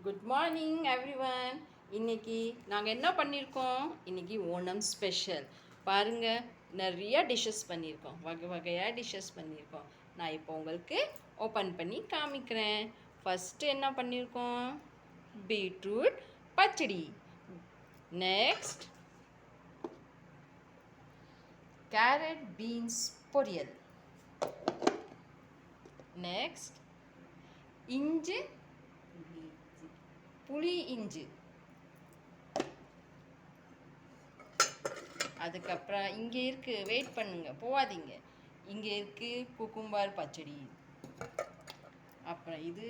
Good morning everyone. இன்னைக்கு நாங்கள் என்ன பண்ணியிருக்கோம்? இன்னைக்கு ஓணம் ஸ்பெஷல். பாருங்கள், நிறைய டிஷ்ஷஸ் பண்ணியிருக்கோம், வகை வகையாக டிஷ்ஷஸ் பண்ணியிருக்கோம். நான் இப்போ உங்களுக்கு ஓப்பன் பண்ணி காமிக்கிறேன். ஃபஸ்ட்டு என்ன பண்ணியிருக்கோம்? பீட்ரூட் பச்சடி. நெக்ஸ்ட் கேரட் பீன்ஸ் பொரியல். நெக்ஸ்ட் இஞ்சி புளி இஞ்சி. அதுக்கப்புறம் இங்கே இருக்குது, வெயிட் பண்ணுங்க, போகாதீங்க. இங்கே இருக்குது குக்கும்பர் பச்சடி. அப்புறம் இது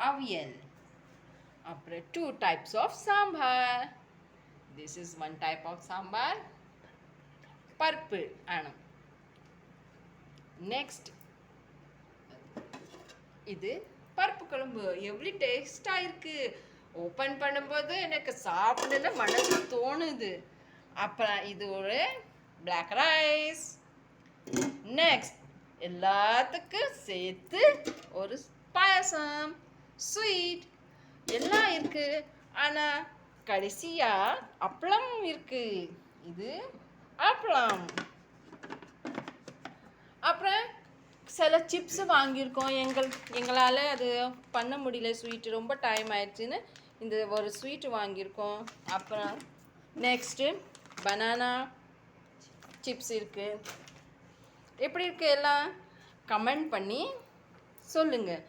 அவியல். அப்புறம் 2 types of sambar. This is 1 type of sambar, பருப்பு ஆனம். நெக்ஸ்ட் இது பருப்பு குழம்பு. எவ்வளோ டேஸ்டாக இருக்குது! ஓப்பன் பண்ணும்போது எனக்கு சாப்பிடல மனசு தோணுது. அப்புறம் இது ஒரு பிளாக் ரைஸ். நெக்ஸ்ட் எல்லாத்துக்கும் சேர்த்து ஒரு பாயசம், ஸ்வீட் எல்லாம் இருக்குது. ஆனால் கடைசியாக அப்பளம் இருக்குது. இது அப்பளம். அப்புறம் சில சிப்ஸு வாங்கியிருக்கோம். எங்களால் அது பண்ண முடியல, ஸ்வீட்டு ரொம்ப டைம் ஆயிடுச்சுன்னு இந்த ஒரு ஸ்வீட்டு வாங்கியிருக்கோம். அப்புறம் நெக்ஸ்ட்டு பனானா சிப்ஸ் இருக்குது. எப்படி இருக்குது எல்லாம் கமெண்ட் பண்ணி சொல்லுங்கள்.